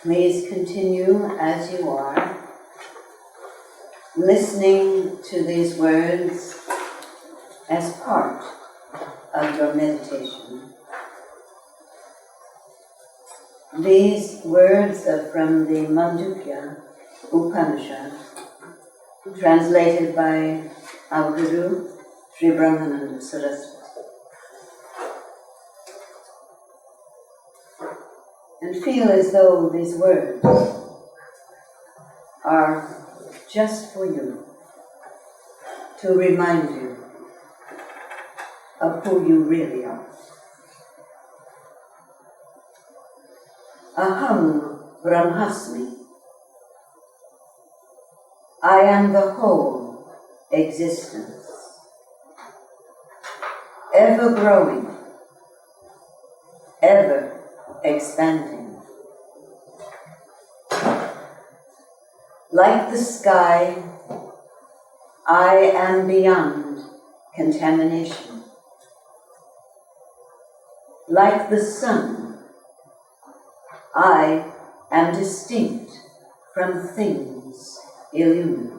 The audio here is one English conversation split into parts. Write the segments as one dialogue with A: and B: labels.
A: Please continue as you are, listening to these words as part of your meditation. These words are from the Mandukya Upanishad, translated by our Guru, Sri Brahmananda Saraswati. And feel as though these words are just for you, to remind you of who you really are. Aham Brahmasmi. I am the whole existence, ever growing, ever expanding. Like the sky, I am beyond contamination. Like the sun, I am distinct from things illumined.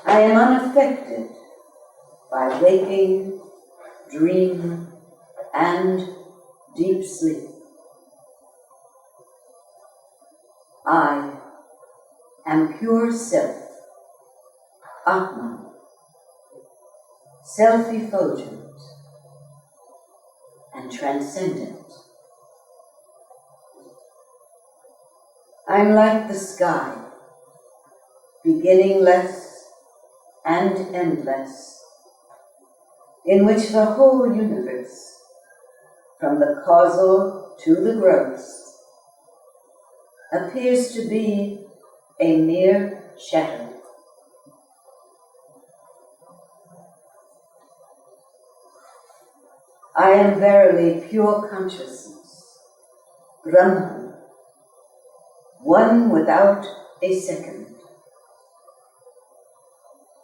A: I am unaffected by waking, dream, and deep sleep. I am pure self, Atman, self-effulgent and transcendent. I'm like the sky, beginningless and endless, in which the whole universe, from the causal to the gross, appears to be a mere shadow. I am verily pure consciousness, Brahman, one without a second.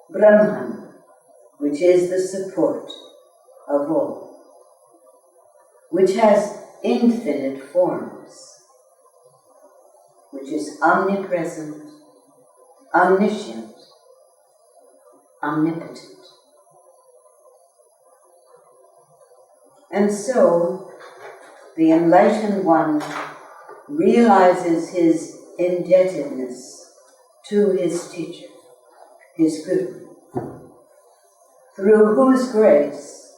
A: Brahman, which is the support of all, which has infinite forms, which is omnipresent, omniscient, omnipotent. And so, the enlightened one realizes his indebtedness to his teacher, his Guru, through whose grace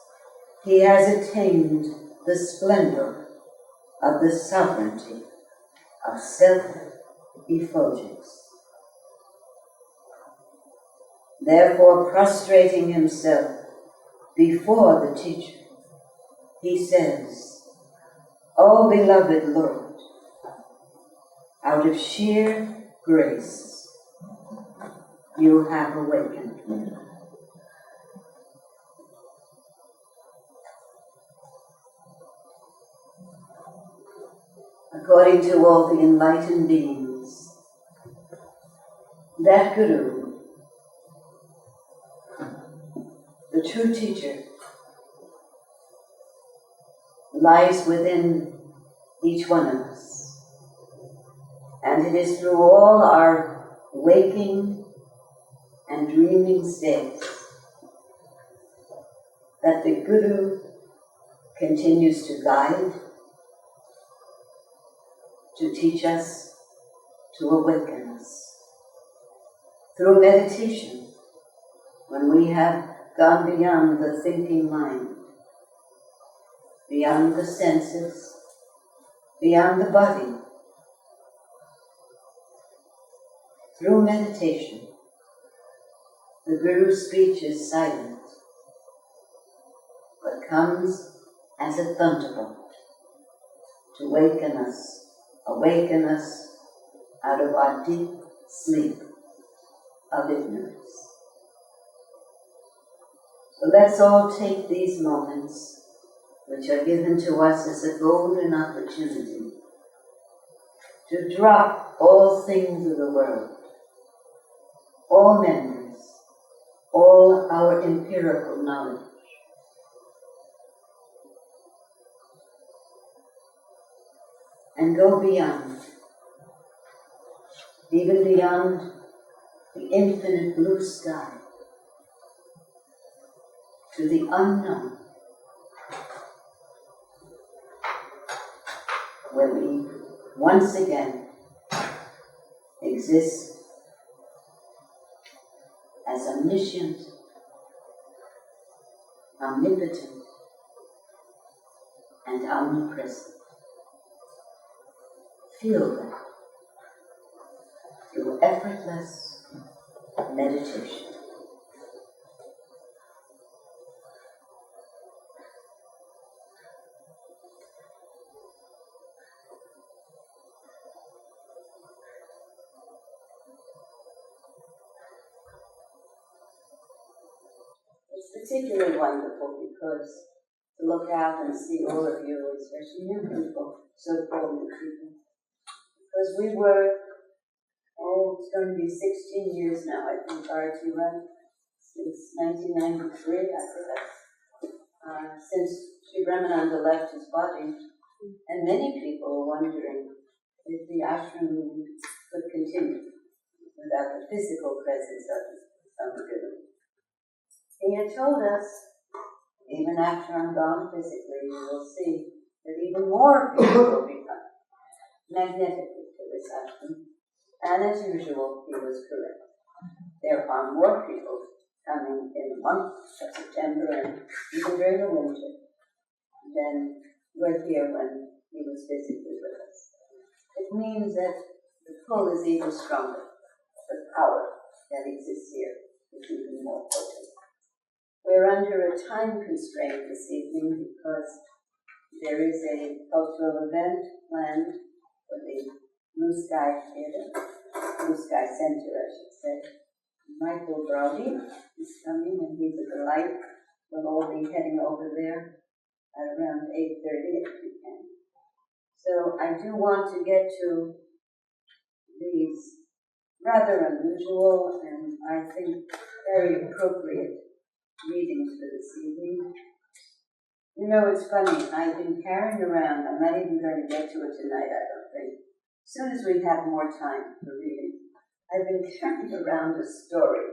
A: he has attained the splendor of the sovereignty of self-effulgence. Therefore, prostrating himself before the teacher, he says, "O beloved Lord, out of sheer grace, you have awakened me." According to all the enlightened beings, that Guru, the true teacher, lies within each one of us. And it is through all our waking and dreaming states that the Guru continues to guide, to teach us, to awaken us. Through meditation, when we have gone beyond the thinking mind, beyond the senses, beyond the body, through meditation, the Guru's speech is silent, but comes as a thunderbolt to awaken us out of our deep sleep of ignorance. So let's all take these moments, which are given to us as a golden opportunity, to drop all things of the world, all memories, all our empirical knowledge, and go beyond, even beyond the infinite blue sky, to the unknown, where we once again exist as omniscient, omnipotent, and omnipresent. Feel that through effortless meditation. It's particularly wonderful because to look out and see all of you, especially new people, so-called new people, because we were, it's going to be 16 years now, I think, RT run, since 1993, I forgot, since Sri Brahmananda left his body, and many people were wondering if the ashram could continue without the physical presence of Sadhguru. He had told us, even after I'm gone physically, you will see that even more people will become magnetically to this ashram. And as usual, he was correct. There are more people coming in the month of September and even during the winter than were here when he was physically with us. It means that the pull is even stronger. The power that exists here is even more potent. We're under a time constraint this evening because there is a cultural event planned for the Blue Sky Theatre, Blue Sky Center, I should say. Michael Brody is coming, and he's a delight. We'll all be heading over there at around 8:30 if we can. So I do want to get to these rather unusual and I think very appropriate readings for this evening. You know, it's funny, I've been carrying around, I'm not even going to get to it tonight, I don't think. As soon as we have more time for reading, I've been carrying around a story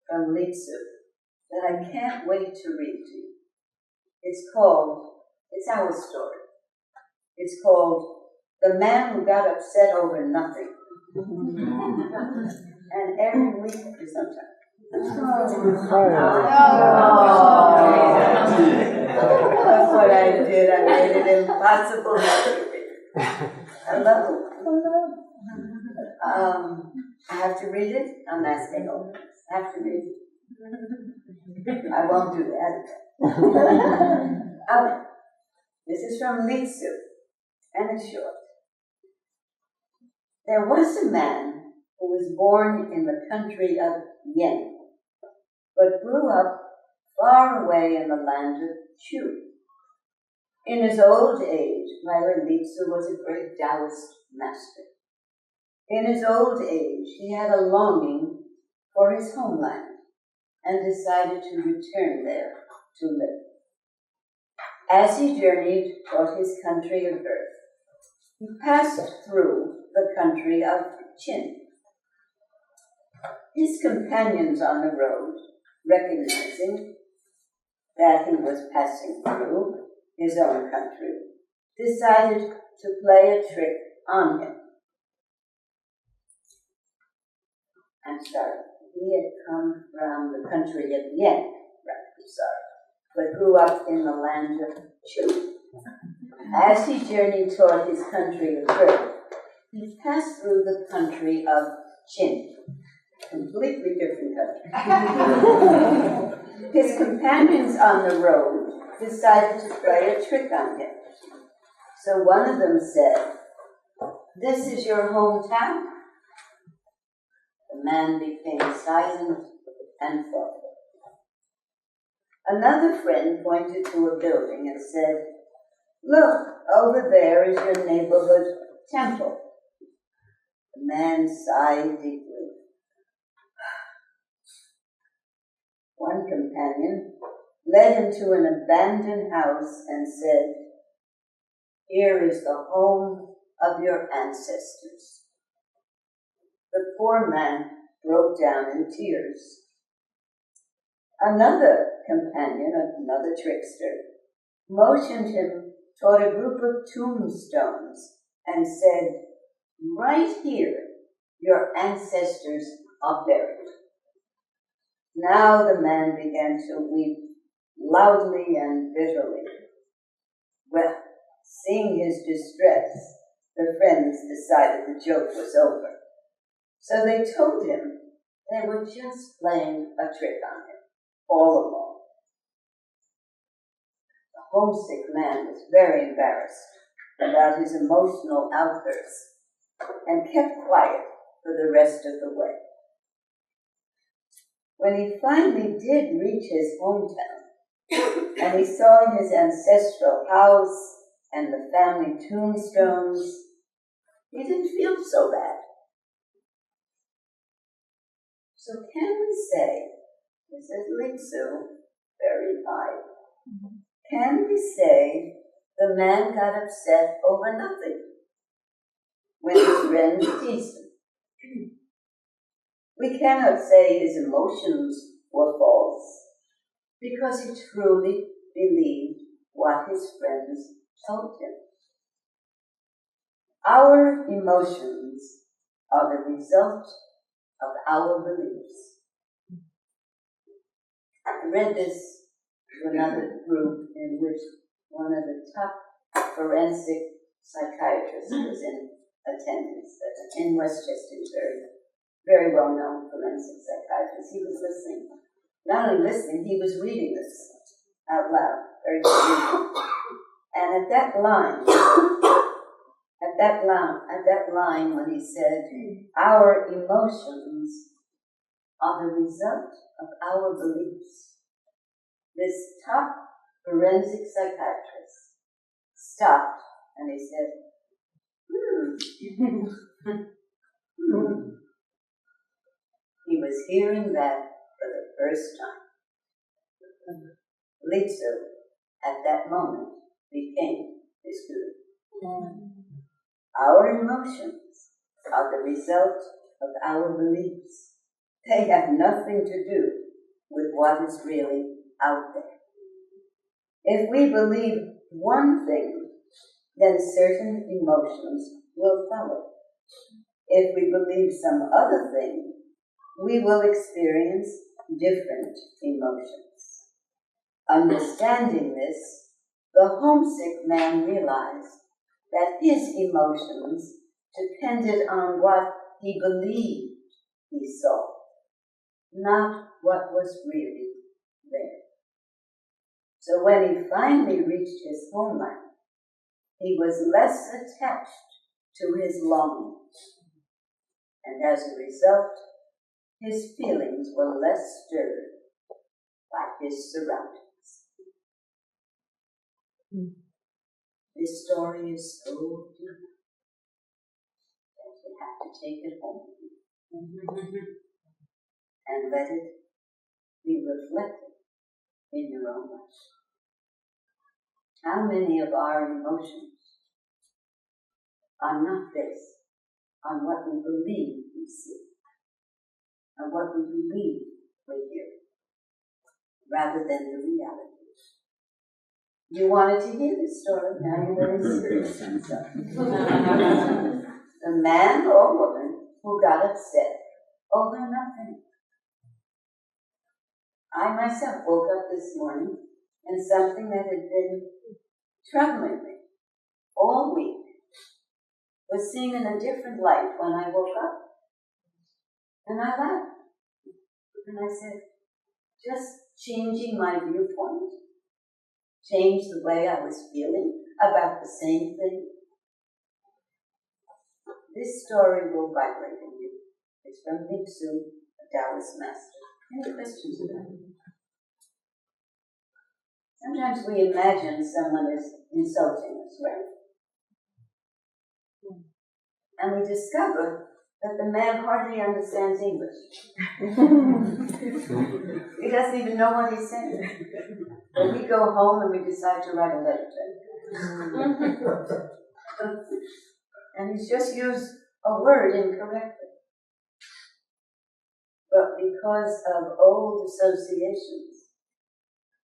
A: from Litsu that I can't wait to read to you. It's our story. It's called The Man Who Got Upset Over Nothing. And every week, or sometimes. That's what I did. I made it impossible not to read. I love it. I have to read it. I'm asking all. I have to read it. I won't do that. Okay. This is from Litsu, and it's short. There was a man who was born in the country of Yen, but grew up far away in the land of Chu. In his old age, Myra Litsu was a great Taoist master. In his old age, he had a longing for his homeland and decided to return there to live. As he journeyed toward his country of birth, he passed through the country of Qin. His companions on the road, recognizing that he was passing through his own country, decided to play a trick on him. I'm sorry, he had come from the country of Yen, but grew up in the land of Chu. As he journeyed toward his country of birth, he passed through the country of Qin, completely different country. His companions on the road decided to play a trick on him. So one of them said, "This is your hometown?" The man became silent and thoughtful. Another friend pointed to a building and said, "Look, over there is your neighborhood temple." The man sighed deeply. One companion led him to an abandoned house and said, "Here is the home of your ancestors." The poor man broke down in tears. Another companion, another trickster, motioned him toward a group of tombstones and said, "Right here, your ancestors are buried." Now the man began to weep loudly and bitterly. Well, seeing his distress, the friends decided the joke was over. So they told him they were just playing a trick on him all along. The homesick man was very embarrassed about his emotional outbursts and kept quiet for the rest of the way. When he finally did reach his hometown, and he saw his ancestral house and the family tombstones, he didn't feel so bad. So can we say, this is Lingsu, very high, can we say the man got upset over nothing when his friend teased him? We cannot say his emotions were false, because he truly believed what his friends told him. Our emotions are the result of our beliefs. I read this to another group in which one of the top forensic psychiatrists was in attendance in Westchester, very well-known forensic psychiatrist. He was listening. Not only listening, he was reading this out loud, very good. And at that line when he said, "Our emotions are the result of our beliefs," this top forensic psychiatrist stopped and he said, He was hearing that for the first time. Litsu, at that moment, became his guru. Our emotions are the result of our beliefs. They have nothing to do with what is really out there. If we believe one thing, then certain emotions will follow. If we believe some other thing, we will experience different emotions. Understanding this, the homesick man realized that his emotions depended on what he believed he saw, not what was really there. So when he finally reached his homeland, he was less attached to his longings, and as a result, his feelings were less stirred by his surroundings. This story is so deep that you have to take it home and let it be reflected in your own life. How many of our emotions are not based on what we believe we see, on what we believe we hear, rather than the reality? You wanted to hear this story, now you're very serious. The man or woman who got upset over nothing. I myself woke up this morning and something that had been troubling me all week was seen in a different light when I woke up. And I laughed. And I said, just changing my viewpoint, change the way I was feeling about the same thing. This story will vibrate in you. It's from Bhikkhu, a Taoist master. Any questions about it? Sometimes we imagine someone is insulting us, right? And we discover that the man hardly understands English. He doesn't even know what he's saying. But we go home and we decide to write a letter to him. And he's just used a word incorrectly. But because of old associations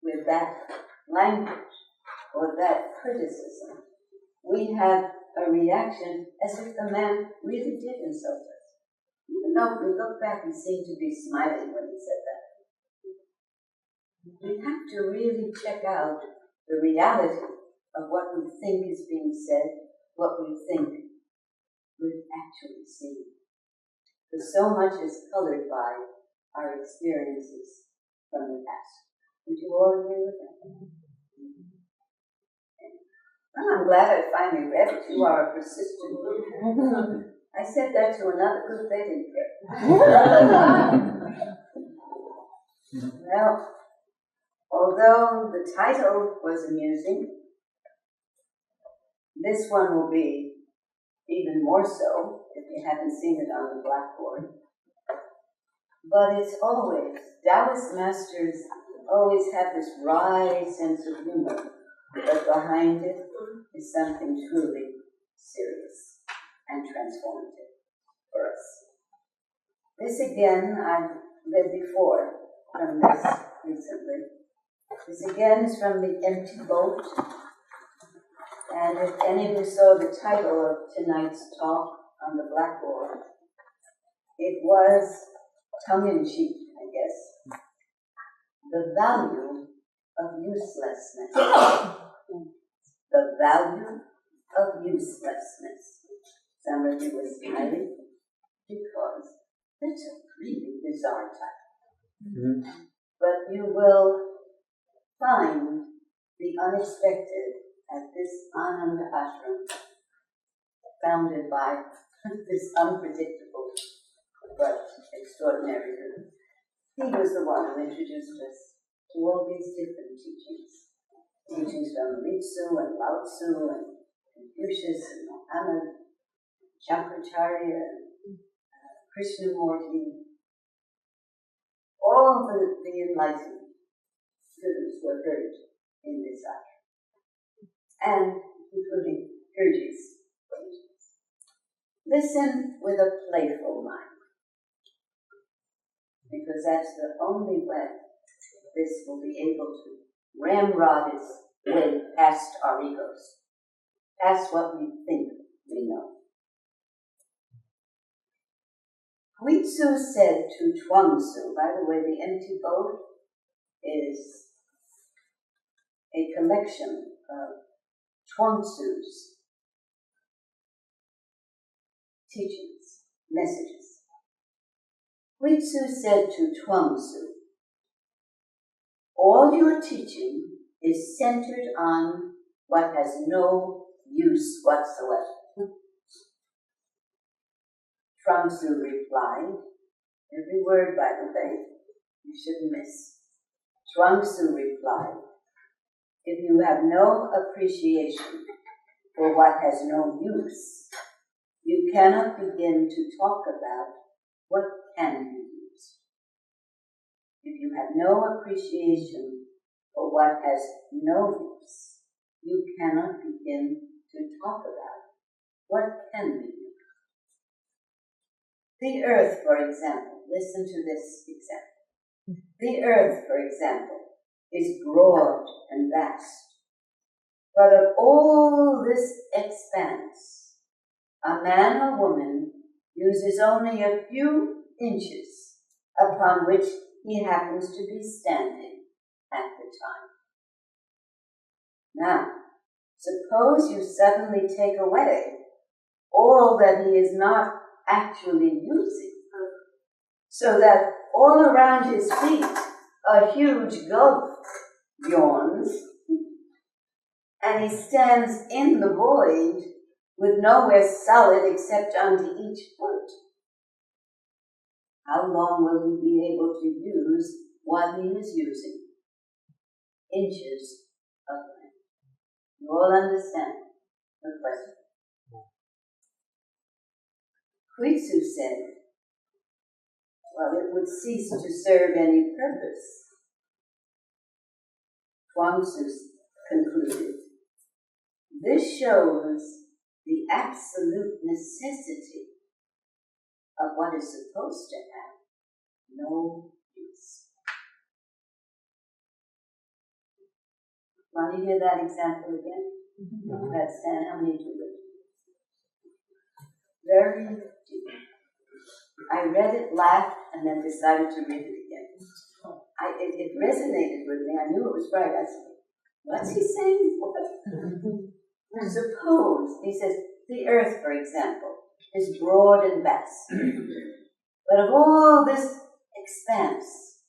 A: with that language or that criticism, we have a reaction as if the man really did insult us. Even though if we look back, he seemed to be smiling when he said that. We have to really check out the reality of what we think is being said, what we think we've actually seen. Because so much is colored by our experiences from the past. Would you all agree with that? Well, I'm glad I finally read it. You are a persistent group. I said that to another group, they didn't care. Well, although the title was amusing, this one will be even more so if you haven't seen it on the blackboard. But it's always, Taoist masters always have this wry sense of humor, but behind it is something truly serious and transformative for us. This again, I've read before from this recently. This again is from The Empty Boat. And if any of you saw the title of tonight's talk on the blackboard, it was tongue-in-cheek, I guess, the value of uselessness. The value of uselessness. Some of you were smiling because it's a really bizarre title. Mm-hmm. But you will find the unexpected at this Ananda ashram, founded by this unpredictable but extraordinary group. He was the one who introduced us to all these different teachings. Teachings from Ritsu and Lao Tzu and Confucius and Mohammed, Shankaracharya and Krishnamurti. All the enlightened students were heard in this ashram. And including Gurdjieff's teachings. Listen with a playful mind, because that's the only way this will be able to ramrod its way past our egos, past what we think we know. Huitzu said to Chuangzi, by the way, The Empty Boat is a collection of Chuangzi's teachings, messages. Huitzu said to Chuangzi, all your teaching is centered on what has no use whatsoever. Chuangzi replied, every word, by the way, you shouldn't miss. Chuangzi replied, if you have no appreciation for what has no use, you cannot begin to talk about what can be used. If you have no appreciation for what has no use, you cannot begin to talk about what can be used. The earth, for example, listen to this example. The earth, for example, is broad and vast. But of all this expanse, a man or woman uses only a few inches upon which he happens to be standing at the time. Now, suppose you suddenly take away all that he is not actually using, so that all around his feet a huge gulf yawns, and he stands in the void with nowhere solid except under each foot. How long will he be able to use what he is using? Inches of land. You all understand the question. Huitzu said, well, it would cease to serve any purpose. Chuangzi concluded, this shows the absolute necessity of what is supposed to have no use. Want to hear that example again? That's how many do it? Very deep. I read it, laughed, and then decided to read it again. It resonated with me. I knew it was right. I said, what's he saying? Suppose, he says, the earth, for example, is broad and vast. But of all this expanse,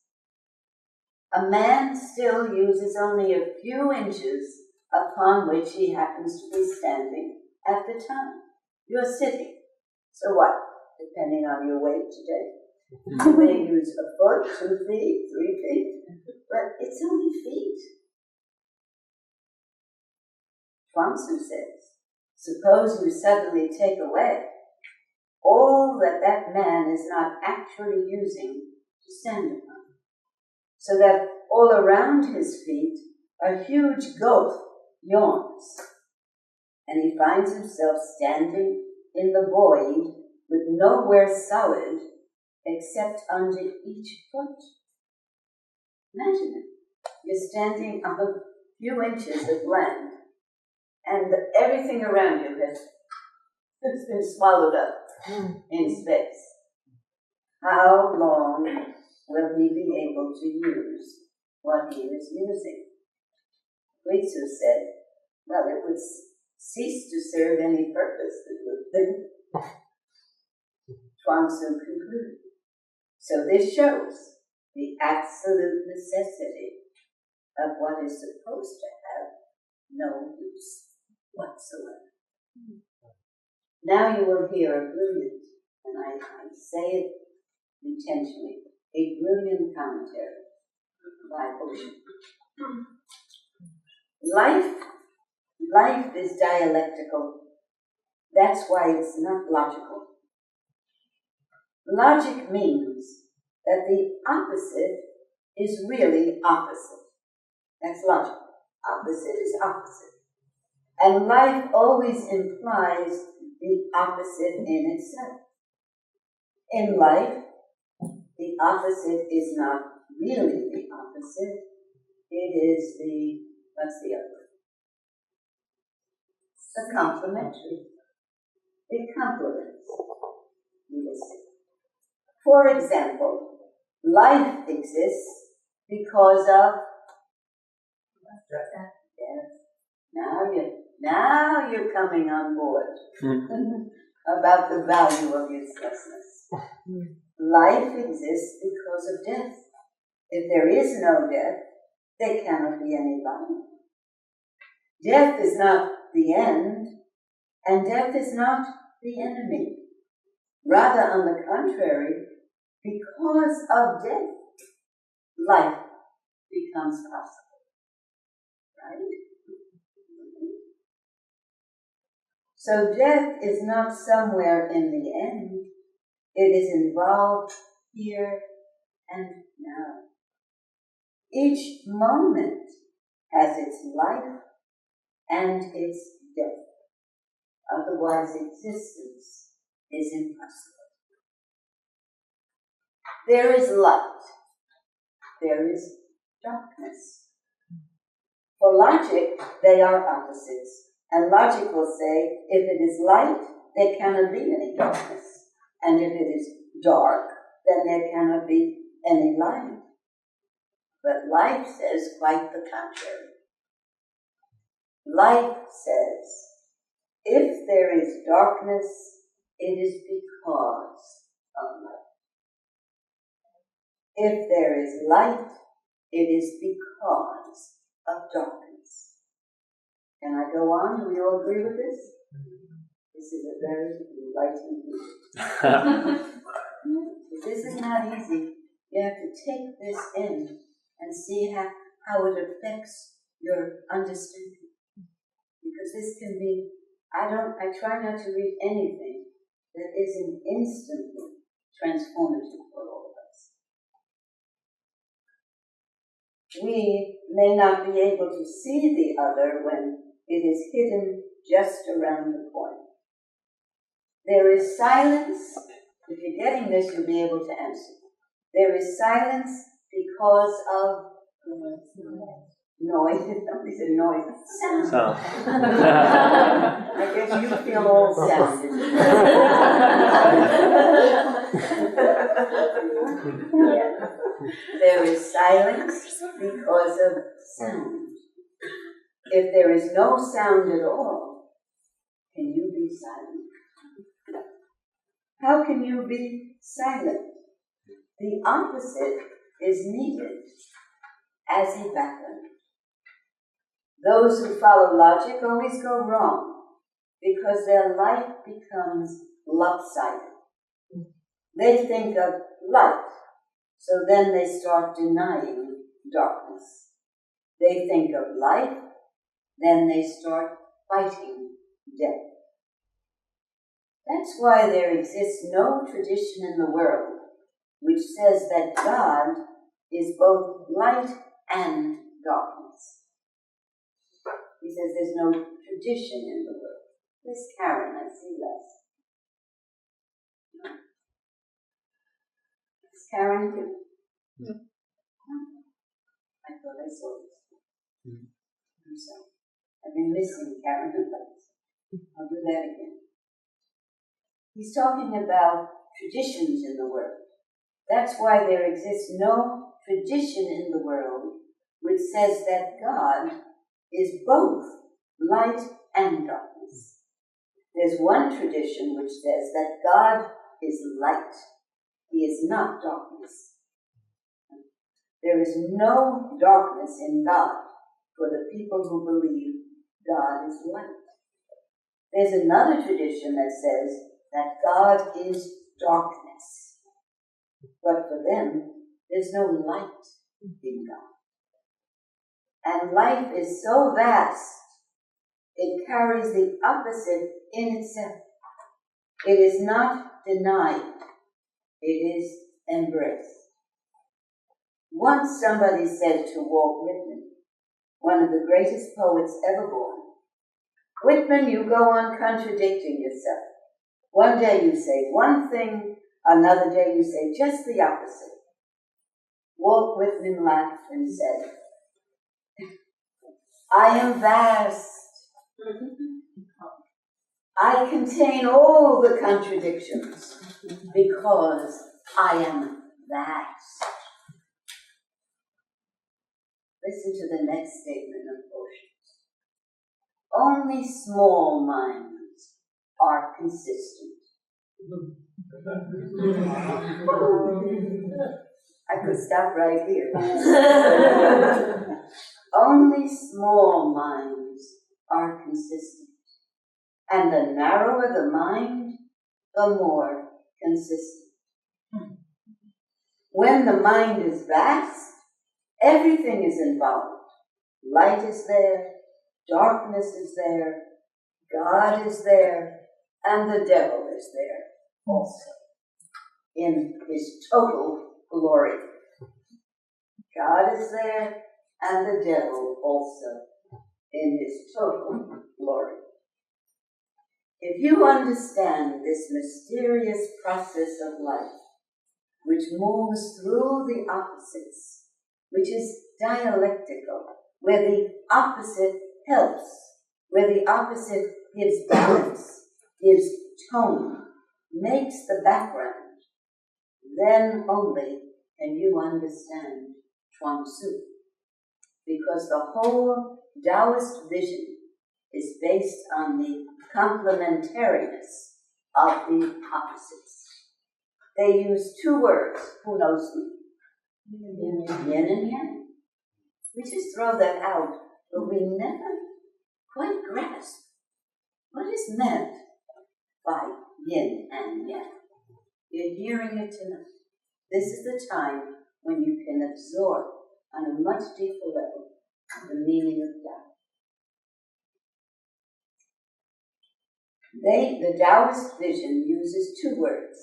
A: a man still uses only a few inches upon which he happens to be standing at the time. You're sitting. So what? Depending on your weight today. You may use a foot, 2 feet, 3 feet, but it's only feet. Chuang-Tzu says, suppose you suddenly take away all that man is not actually using to stand upon, so that all around his feet a huge gulf yawns, and he finds himself standing in the void with nowhere solid except under each foot. Imagine it. You're standing on a few inches of land, and everything around you has been swallowed up in space. How long will he be able to use what he is using? Huizu said, well, it would cease to serve any purpose. Chuang-Tzu concluded. So this shows the absolute necessity of what is supposed to have no use whatsoever. Now you will hear a brilliant, and I say it intentionally, a brilliant commentary by Ocean. Life is dialectical. That's why it's not logical. Logic means that the opposite is really opposite. That's logical. Opposite is opposite. And life always implies the opposite in itself. In life, the opposite is not really the opposite. It is what's the other word? The complementary. It complements. For example, life exists because of death. Now you're coming on board about the value of uselessness. Life exists because of death. If there is no death, there cannot be any life. Death is not the end, and death is not the enemy. Rather, on the contrary, because of death, life becomes possible. Right? So death is not somewhere in the end. It is involved here and now. Each moment has its life and its death. Otherwise, existence is impossible. There is light. There is darkness. For logic, they are opposites. And logic will say, if it is light, there cannot be any darkness. And if it is dark, then there cannot be any light. But life says quite the contrary. Life says, if there is darkness, it is because of light. If there is light, it is because of darkness. Can I go on? Do we all agree with this? This is a very enlightening view. This is not easy. You have to take this in and see how it affects your understanding. Because this can be, I try not to read anything that isn't instantly transformative for all of us. We may not be able to see the other when it is hidden just around the corner. There is silence. If you're getting this, you'll be able to answer. There is silence because of noise. Somebody said noise. Sound. I guess you feel all sounded. There is silence because of sound. If there is no sound at all, can you be silent? How can you be silent? The opposite is needed as a background. Those who follow logic always go wrong because their life becomes lopsided. They think of light, so then they start denying darkness. They think of life, then they start fighting death. That's why there exists no tradition in the world which says that God is both light and darkness. He says there's no tradition in the world. Where's Karen? I see less. Is Karen here? No. I thought I saw this. I'm sorry. I've been missing Karen and Lights. I'll do that again. He's talking about traditions in the world. That's why there exists no tradition in the world which says that God is both light and darkness. There's one tradition which says that God is light. He is not darkness. There is no darkness in God for the people who believe God is light. There's another tradition that says that God is darkness. But for them, there's no light in God. And life is so vast, it carries the opposite in itself. It is not denied, it is embraced. Once somebody said to Walt Whitman, one of the greatest poets ever born, "Whitman, you go on contradicting yourself. One day you say one thing, another day you say just the opposite." Walt Whitman laughed and said, "I am vast. I contain all the contradictions because I am vast." Listen to the next statement of Oceans. Only small minds are consistent. I could stop right here. Only small minds are consistent. And the narrower the mind, the more consistent. When the mind is vast, everything is involved. Light is there, darkness is there, God is there, and the devil is there also, in his total glory. God is there, and the devil also, in his total glory. If you understand this mysterious process of life, which moves through the opposites, which is dialectical, where the opposite helps, where the opposite gives balance, gives tone, makes the background, then only can you understand Chuang Tzu. Because the whole Taoist vision is based on the complementariness of the opposites. They use two words. Who knows them? Yin and yang. We just throw that out, but we never quite grasp what is meant by yin and yang. You're hearing it tonight. This is the time when you can absorb on a much deeper level the meaning of Tao. The Taoist vision uses two words,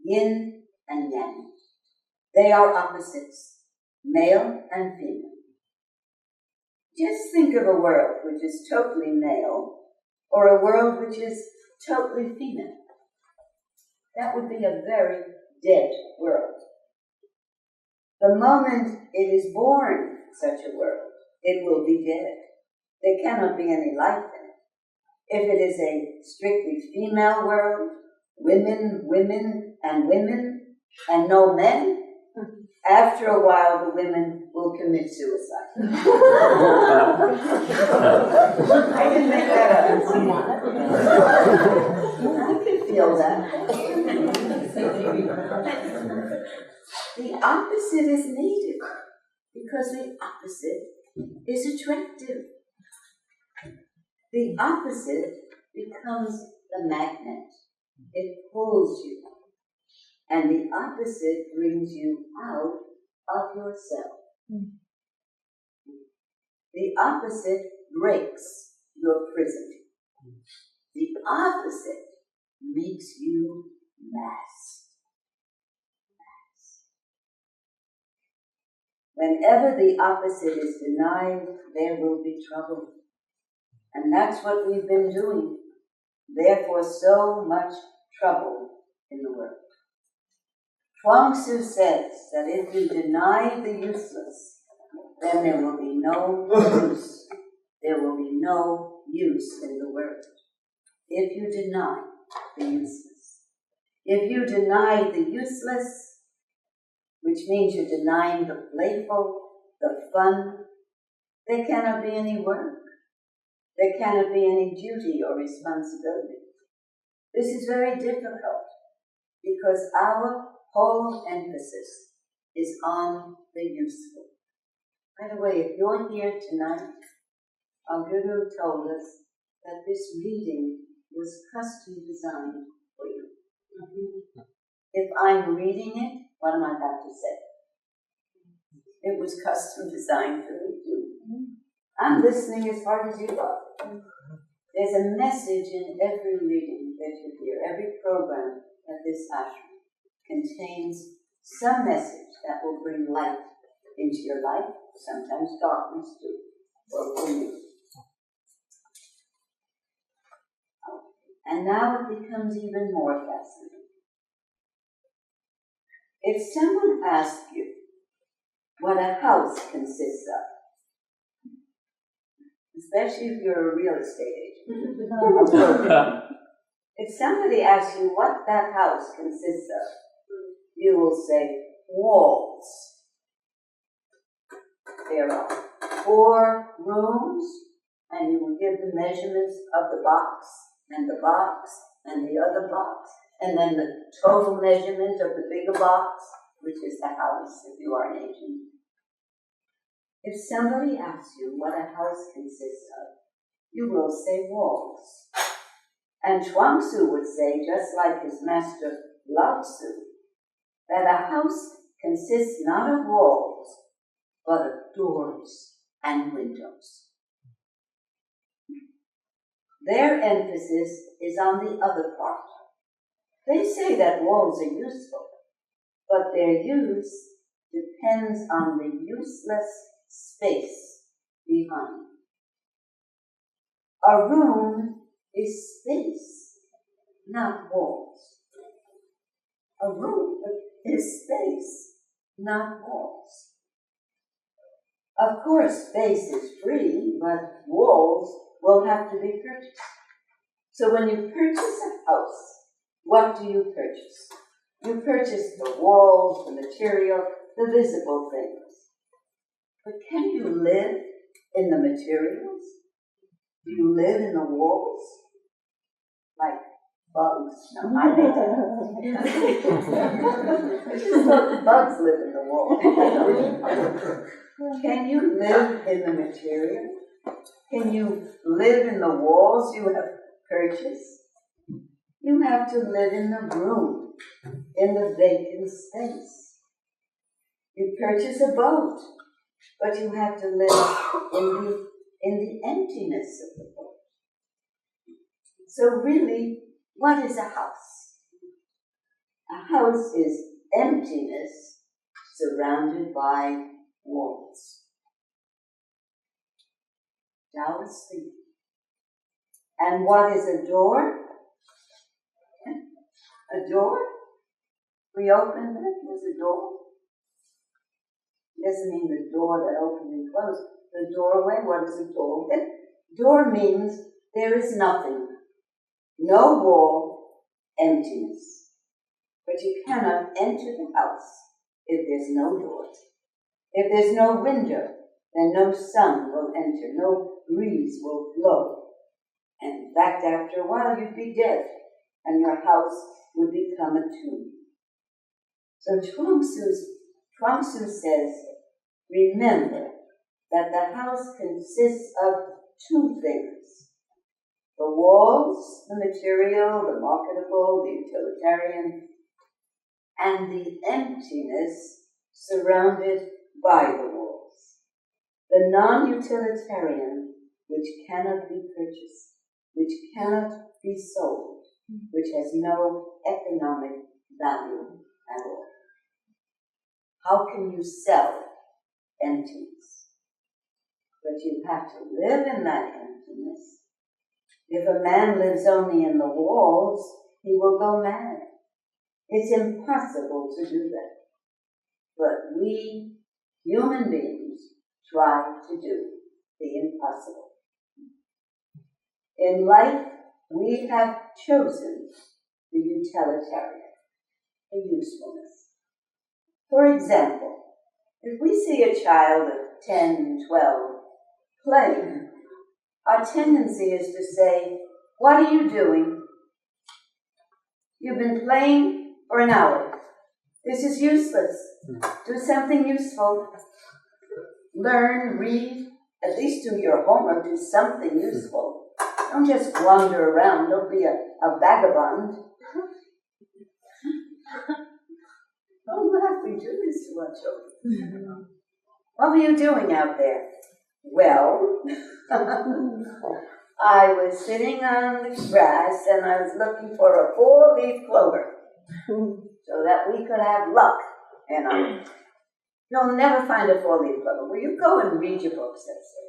A: yin and yang. They are opposites, male and female. Just think of a world which is totally male or a world which is totally female. That would be a very dead world. The moment it is born, such a world, it will be dead. There cannot be any life in it. If it is a strictly female world, women, women, and no men, after a while the women will commit suicide. I didn't make that up. I can feel that. The opposite is needed, because the opposite is attractive. The opposite becomes the magnet. It pulls you. And the opposite brings you out of yourself. The opposite breaks your prison. The opposite makes you mass. Whenever the opposite is denied, there will be trouble. And that's what we've been doing. Therefore, so much trouble in the world. Chuang Tzu says that if you deny the useless, then there will be no use. There will be no use in the world. If you deny the useless. If you deny the useless, which means you're denying the playful, the fun, there cannot be any work. There cannot be any duty or responsibility. This is very difficult because our whole emphasis is on the useful. By the way, if you're here tonight, our Guru told us that this reading was custom designed for you. If I'm reading it, what am I about to say? It was custom designed for me too. I'm listening as hard as you are. There's a message in every reading that you hear, every program at this ashram contains some message that will bring light into your life, sometimes darkness too, for you. And now it becomes even more fascinating. If someone asks you what a house consists of, especially if you're a real estate agent, if somebody asks you what that house consists of, you will say, walls. There are 4 rooms, and you will give the measurements of the box, and the box, and the other box, and then the total measurement of the bigger box, which is the house, if you are an agent. If somebody asks you what a house consists of, you will say walls. And Chuang Tzu would say, just like his master Lao Tzu, that a house consists not of walls, but of doors and windows. Their emphasis is on the other part. They say that walls are useful, but their use depends on the useless space behind. A room is space, not walls. A room is space, not walls. Of course, space is free, but walls will have to be purchased. So when you purchase a house, what do you purchase? You purchase the walls, the material, the visible things. But can you live in the materials? Do you live in the walls? Like bugs? No, I think bugs live in the walls. Can you live in the material? Can you live in the walls you have purchased? You have to live in the room, in the vacant space. You purchase a boat, but you have to live in the emptiness of the boat. So really, what is a house? A house is emptiness surrounded by walls. Now sleep. And what is a door? A door? We opened it, there's a door. It doesn't mean the door that opened and closed. The doorway, what is a door? Door means there is nothing. No wall, emptiness. But you cannot enter the house if there's no door. If there's no window, then no sun will enter, no breeze will blow. And in fact, after a while, you'd be dead, and your house would become a tomb. So Chuang Tzu says, remember that the house consists of two things. The walls, the material, the marketable, the utilitarian, and the emptiness surrounded by the walls. The non-utilitarian, which cannot be purchased, which cannot be sold, which has no economic value at all. How can you sell emptiness? But you have to live in that emptiness. If a man lives only in the walls, he will go mad. It's impossible to do that. But we, human beings, try to do the impossible. In life, we have chosen the utilitarian, the usefulness. For example, if we see a child of 10, 12 playing, our tendency is to say, what are you doing? You've been playing for an hour. This is useless. Do something useful. Learn, read, at least do your homework, do something useful. Don't just wander around, don't be a vagabond. Don't laugh, we do this to our children. What were you doing out there? Well, I was sitting on the grass and I was looking for a 4-leaf clover so that we could have luck. And you'll never find a 4-leaf clover. Well, you go and read your books, that's it.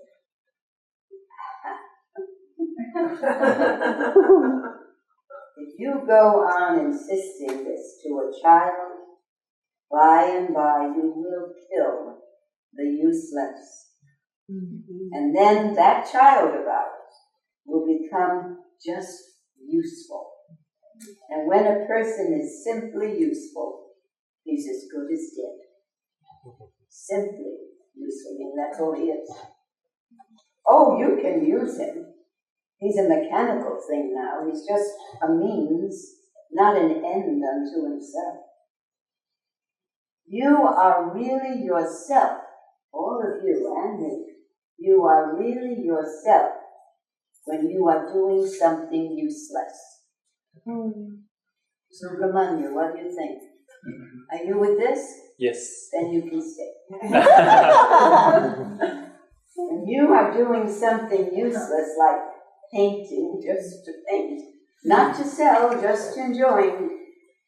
A: If you go on insisting this to a child, by and by you will kill the useless. And then that child of ours will become just useful. And when a person is simply useful, he's as good as dead. Simply useful, I mean, that's all he is. Oh, you can use him. He's a mechanical thing now. He's just a means, not an end unto himself. You are really yourself, all of you and me. You are really yourself when you are doing something useless. Subramanya, what do you think? Are you with this?
B: Yes.
A: Then you can stay. When you are doing something useless like painting, just to paint, not to sell, just to enjoy.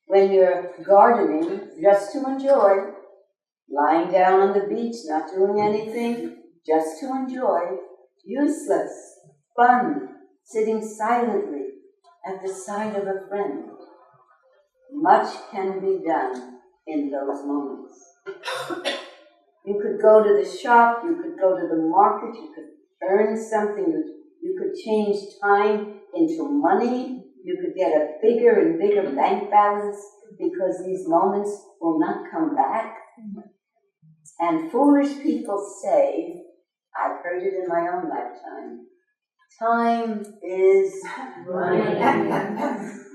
A: When you're gardening, just to enjoy. Lying down on the beach, not doing anything, just to enjoy. Useless, fun, sitting silently at the side of a friend. Much can be done in those moments. You could go to the shop, you could go to the market, you could earn something, you could change time into money, you could get a bigger and bigger bank balance because these moments will not come back. And foolish people say, I've heard it in my own lifetime, time is money.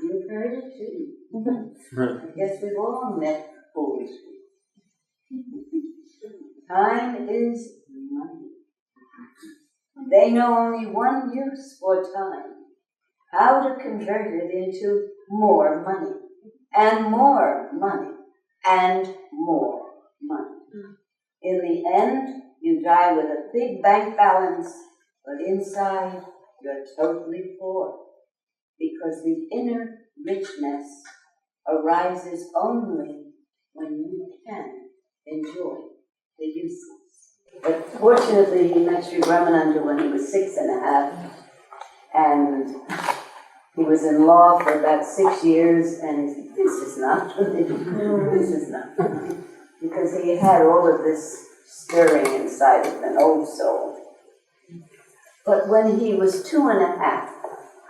A: You've heard it too. I guess we've all met foolish people. Time is money. They know only one use for time, how to convert it into more money, and more money, and more money. In the end, you die with a big bank balance, but inside, you're totally poor, because the inner richness arises only when you can enjoy the useless. But fortunately, he met Sri Brahmananda when he was 6.5, and He was in law for about 6 years, and he said, this is not for me. This is not for me. Because he had all of this stirring inside of an old soul. But when he was 2.5,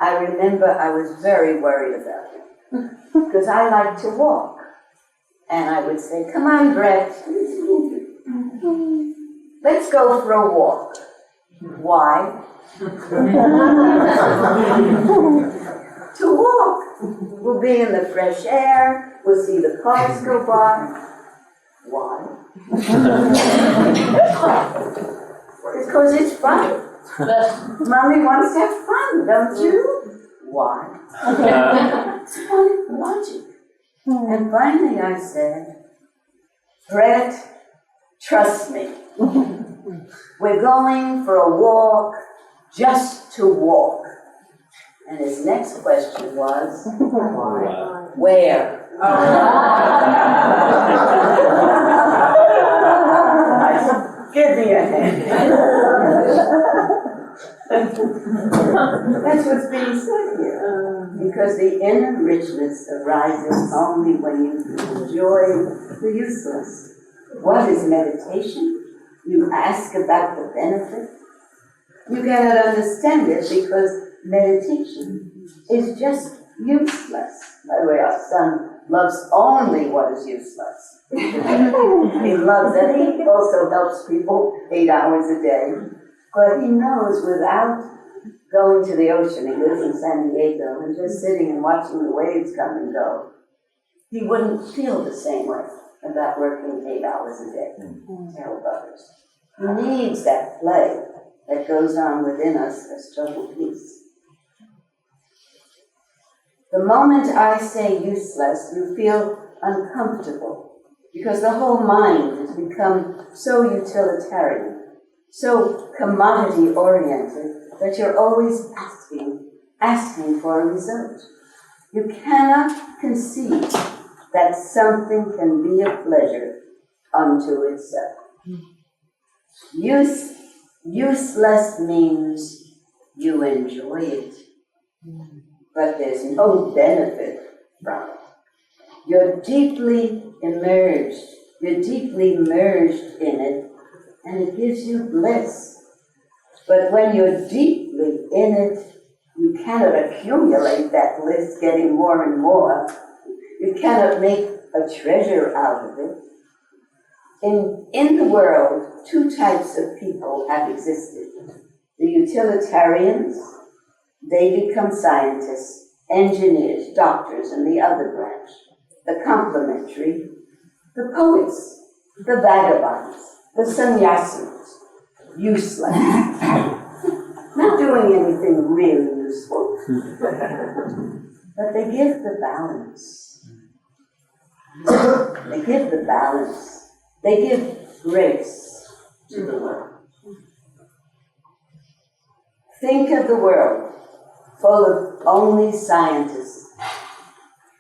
A: I remember I was very worried about him. Because I like to walk. And I would say, come on, Brett. Let's go for a walk. Why? To walk. We'll be in the fresh air. We'll see the cars go by. Why? Because it's fun. Mommy wants to have fun, don't you? Why? It's fun logic. And finally I said, Brett, trust me. We're going for a walk just to walk. And his next question was, where? I said, give me a hand. That's what's being said here. Because the inner richness arises only when you enjoy the useless. What is meditation? You ask about the benefit. You cannot understand it because meditation is just useless. By the way, our son loves only what is useless. He loves it. He also helps people 8 hours a day. But he knows without going to the ocean, he lives in San Diego, and just sitting and watching the waves come and go, he wouldn't feel the same way about working 8 hours a day to help others. He needs that play that goes on within us as total peace. The moment I say useless, you feel uncomfortable because the whole mind has become so utilitarian, so commodity-oriented, that you're always asking for a result. You cannot conceive that something can be a pleasure unto itself. Useless means you enjoy it, but there's no benefit from it. You're deeply immersed in it, and it gives you bliss. But when you're deeply in it, you cannot accumulate that bliss, getting more and more. You cannot make a treasure out of it. In the world, 2 types of people have existed. The utilitarians, they become scientists, engineers, doctors, and the other branch. The complementary, the poets, the vagabonds, the sannyasis, useless. Not doing anything really useful. But they give the balance. They give the balance. They give grace to the world. Think of the world full of only scientists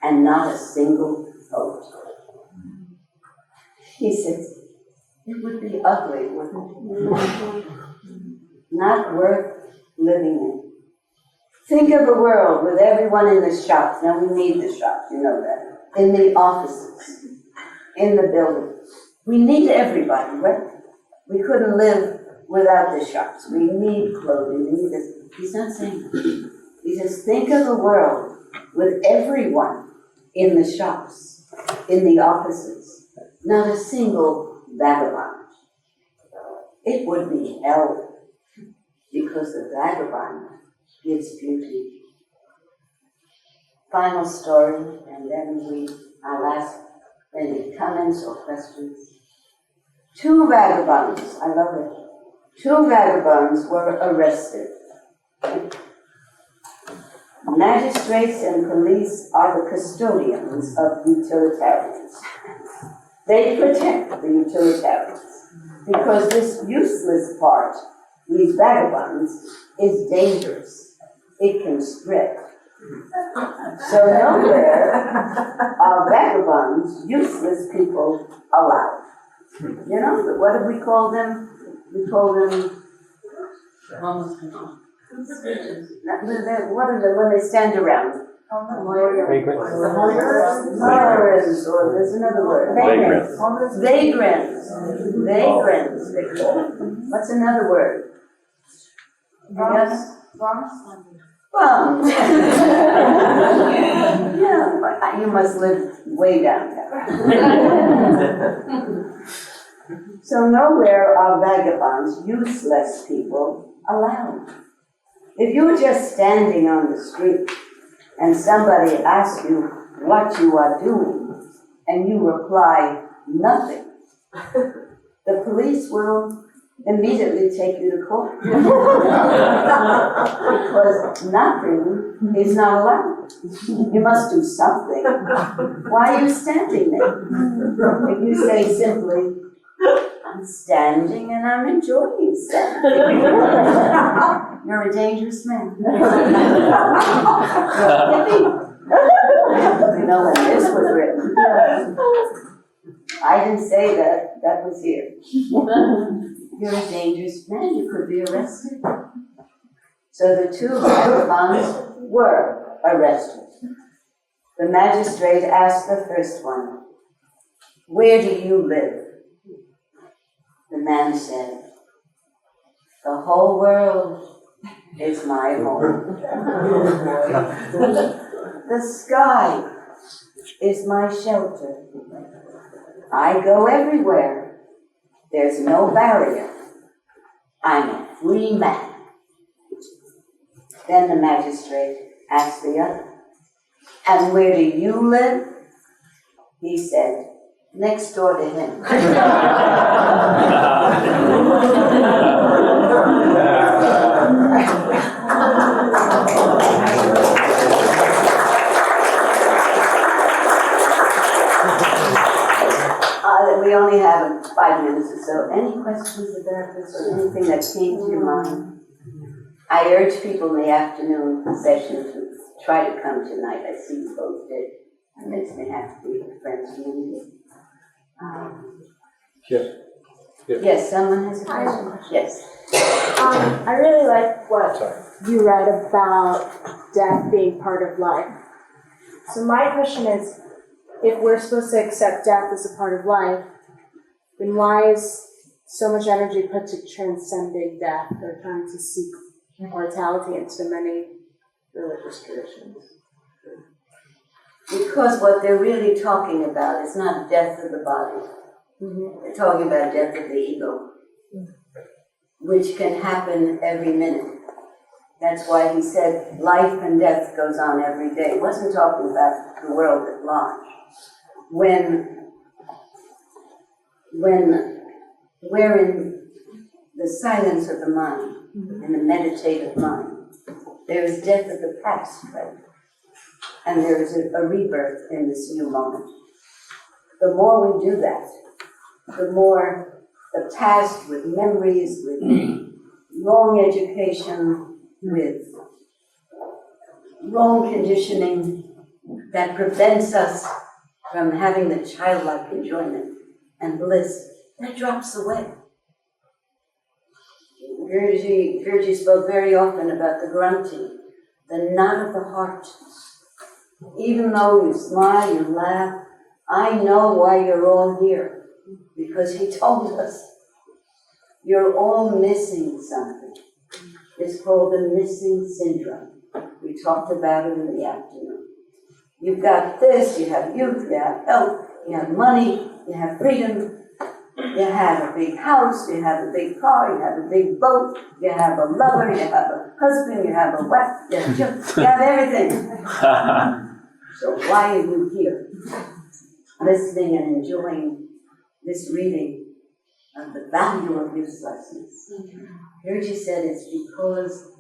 A: and not a single poet. He says, it would be ugly, wouldn't it? Not worth living in. Think of a world with everyone in the shops. Now we need the shops, you know that. In the offices, in the buildings. We need everybody, right? We couldn't live without the shops. We need clothing, we need this. He's not saying that. He says, think of a world with everyone in the shops, in the offices, not a single vagabond. It would be hell, because the vagabond gives beauty. Final story, and then I'll ask any comments or questions. 2 vagabonds, I love it. 2 vagabonds were arrested. Magistrates and police are the custodians of utilitarians. They protect the utilitarians, because this useless part, these vagabonds, is dangerous. It can spread. So nowhere are vagabonds, useless people, allowed. What do we call them? We call them What are when they stand around?
B: Vagrants.
A: Moirans, or there's another word. Vagrants. What's another word? Yes? Bums. Yeah, you must live way down there. So nowhere are vagabonds, useless people, allowed. If you were just standing on the street and somebody asks you what you are doing and you reply, nothing, the police will immediately take you to court. Because nothing is not allowed. You must do something. Why are you standing there? If you say simply, I'm standing and I'm enjoying standing. You're a dangerous man. You know when this was written. I didn't say that, that was here. You're a dangerous man, you could be arrested. So the two vagabonds were arrested. The magistrate asked the first one, where do you live? The man said, the whole world is my home. The sky is my shelter. I go everywhere. There's no barrier. I'm a free man. Then the magistrate asked the other, and where do you live? He said, next door to him. We only have 5 minutes or so. Any questions about this or anything that came to your mind? I urge people in the afternoon session to try to come tonight. I see you both did. It makes me happy with friends from you. Yes, someone has a question? Yes.
C: I really like what you read about death being part of life. So my question is, if we're supposed to accept death as a part of life, then why is so much energy put to transcending death or trying to seek immortality into many religious traditions?
A: Because what they're really talking about is not death of the body. They're talking about death of the ego, which can happen every minute. That's why he said life and death goes on every day. He wasn't talking about the world at large. When we're in the silence of the mind, in the meditative mind, there is death of the past, right? And there is a rebirth in this new moment. The more we do that, the more the past with memories, with wrong education, with wrong conditioning that prevents us from having the childlike enjoyment and bliss, that drops away. Virji spoke very often about the grunting, the nod of the heart. Even though you smile, you laugh, I know why you're all here, because he told us you're all missing something. It's called the missing syndrome. We talked about it in the afternoon. You've got this, you have youth, you have health, you have money, you have freedom, you have a big house, you have a big car, you have a big boat, you have a lover, you have a husband, you have a wife, you have children, you have everything. So why are you here, listening and enjoying this reading of the value of uselessness? Virji said it's because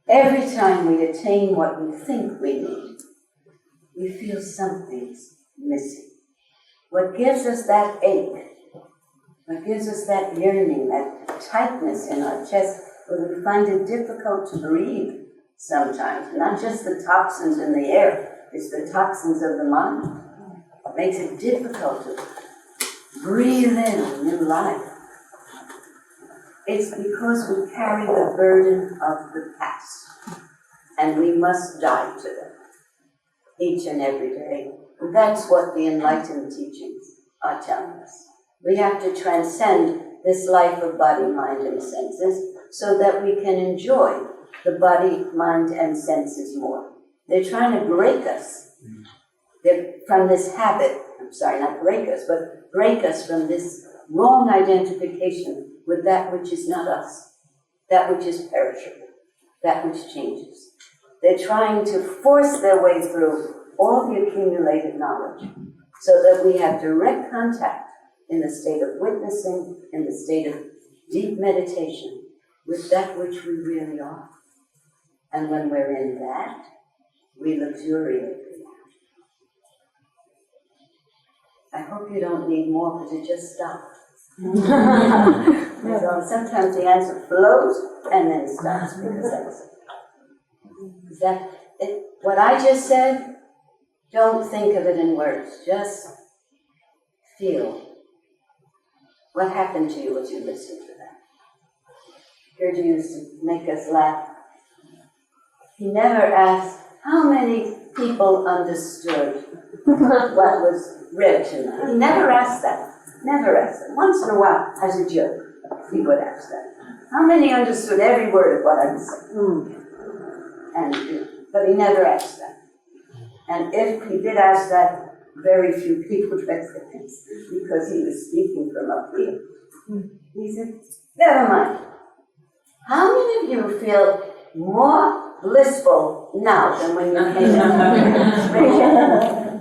A: every time we attain what we think we need, we feel something's missing. What gives us that ache, what gives us that yearning, that tightness in our chest, where we find it difficult to breathe sometimes, not just the toxins in the air, it's the toxins of the mind. It makes it difficult to breathe in new life. It's because we carry the burden of the past, and we must die to them each and every day. And that's what the enlightened teachings are telling us. We have to transcend this life of body, mind, and senses so that we can enjoy the body, mind, and senses more. They're trying to break us from this habit. I'm sorry, not break us, but break us from this wrong identification with that which is not us, that which is perishable, that which changes. They're trying to force their way through all the accumulated knowledge so that we have direct contact in the state of witnessing, in the state of deep meditation with that which we really are. And when we're in that, we luxuriate. I hope you don't need more because it just stopped. Sometimes the answer flows and then stops because is that it? What I just said, don't think of it in words. Just feel. What happened to you as you listened to that? Gurdjieff used to make us laugh. He never asked how many people understood what was read tonight. He never asked that. Never asked that. Once in a while, as a joke, he would ask that. How many understood every word of what I was saying? But he never asked that. And if he did ask that, very few people raised their hands because he was speaking from up here. He said, never mind. How many of you feel more blissful now than when you came in?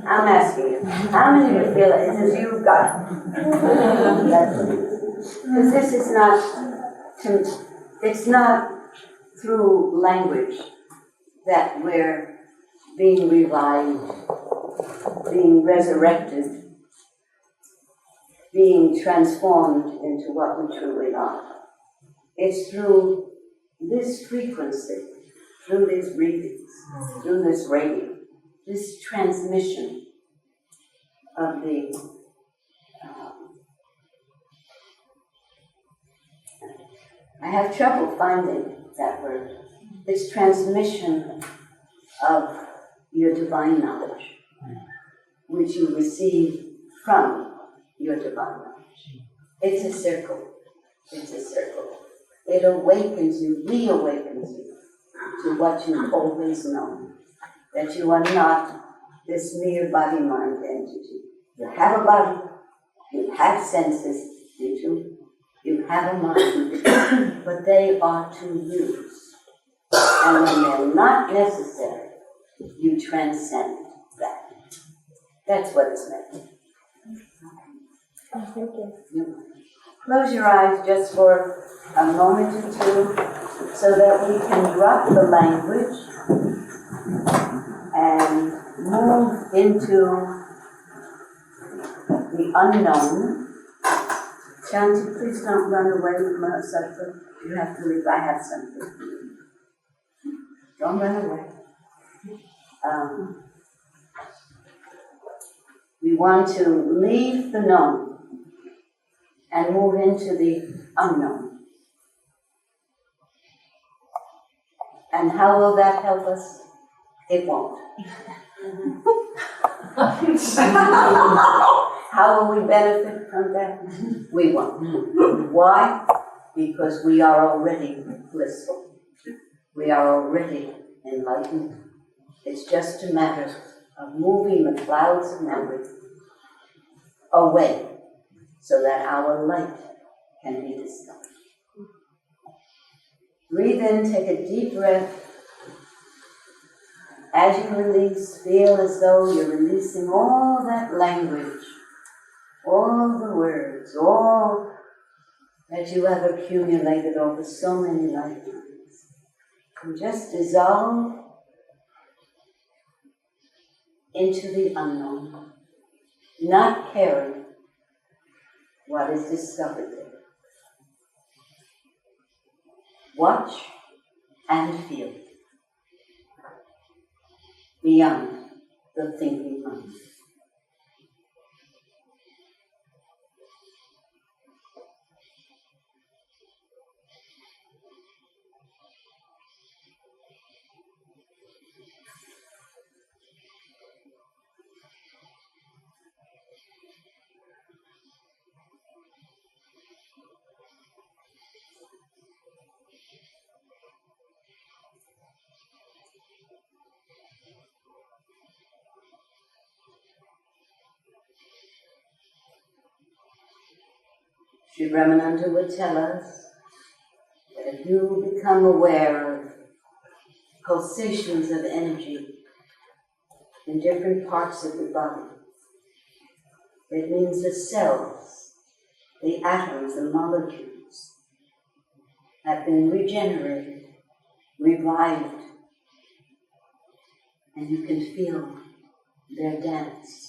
A: I'm asking you. How many of you feel it? It says you've got it. Because this is it's not through language that we're being revived, being resurrected, being transformed into what we truly are. It's through this frequency, through these readings, through this radio, this transmission of the I have trouble finding that word. This transmission of your divine knowledge, which you receive from your divine knowledge. It's a circle. It's a circle. It awakens you, reawakens you to what you've always known. That you are not this mere body-mind entity. You have a body, you have senses, you have a mind, but they are to use. And when they're not necessary, you transcend that. That's what it's meant.
C: Thank you.
A: Close your eyes just for a moment or two so that we can drop the language and move into the unknown. Shanti, please don't run away from our subject. You have to leave. I have something. Don't run away. We want to leave the known and move into the unknown. And how will that help us? It won't. How will we benefit from that? We won't. Why? Because we are already blissful. We are already enlightened. It's just a matter of moving the clouds of memory away so that our light can be discovered. Breathe in, take a deep breath. As you release, feel as though you're releasing all that language, all the words, all that you have accumulated over so many lifetimes. And just dissolve into the unknown, not caring what is discovered there. Watch and feel beyond the thinking mind. Sri Brahmananda would tell us that if you become aware of pulsations of energy in different parts of the body, it means the cells, the atoms, the molecules have been regenerated, revived, and you can feel their dance.